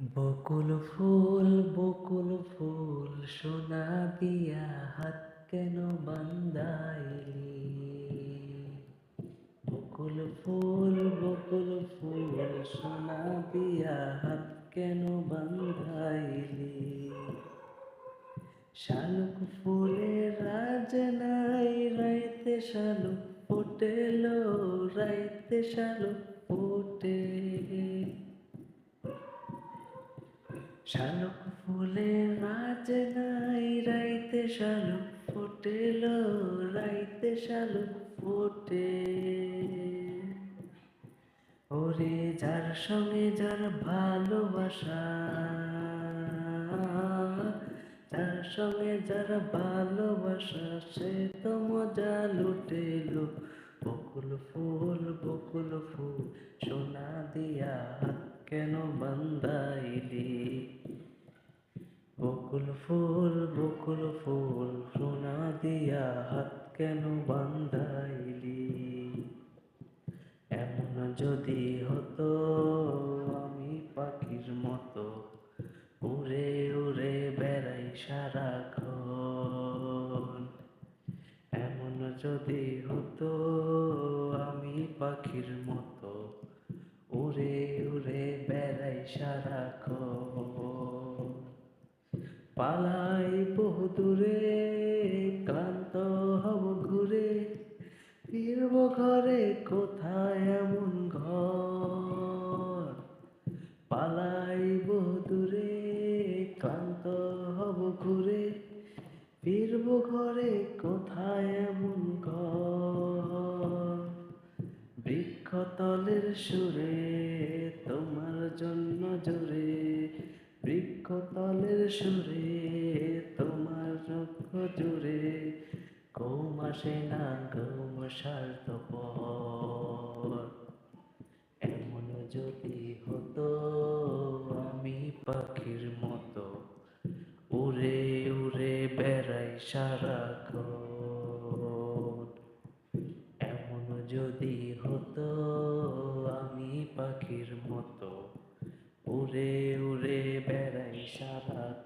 বকুল ফুল সোনা দিয়া হাত কেন বান্ধাইলি? বকুল ফুল সোনা দিয়া হাত কেন বান্ধাইলি? শালুক ফুলের রাজ নাই, রাইতে শালুক ফোটেলো, রাইতে শালুক ফোটে। শালুক ফুলের রাজ নাই, রাইতে শালুক ফোটেলো, রাইতে শালুক ফোটে। ওরে যার সঙ্গে যার ভালোবাসা, যার সঙ্গে যার ভালোবাসা, সে তো মজা লুটেলো। বকুল ফুল সোনা দিয়া হাত কেন বান্ধাইলি? বকুল ফুল সোনা দিয়া হাত কেন বান্ধাইলি? এমন যদি হতো আমি পাখির মতো, উড়ে উড়ে বেড়াই সারাক্ষণ। এমন যদি হতো আমি পাখির মতো, উড়ে উড়ে বেড়াই সারাক্ষণ। পালাই বহুদূরে, ক্লান্ত হব ঘুরে, ফিরব ঘরে কোথায় এমন ঘর? পালাই বহুদূরে, ক্লান্ত হব ঘুরে, ফিরব ঘরে কোথায় এমন ঘর? বৃক্ষতলের সুরে তোমার জন্য জুড়ে, বৃক্ষতলের সুরে তোমার চক্ষ জুড়ে, ঘুম আসে না ঘুম স্বার্থপর। এমন যদি হতো আমি পাখির মতো, উড়ে উড়ে বেড়াই সারাক্ষণ। এমন যদি হতো আমি পাখির মতো, উড়ে উড়ে বেড়াই সারাক্ষণ।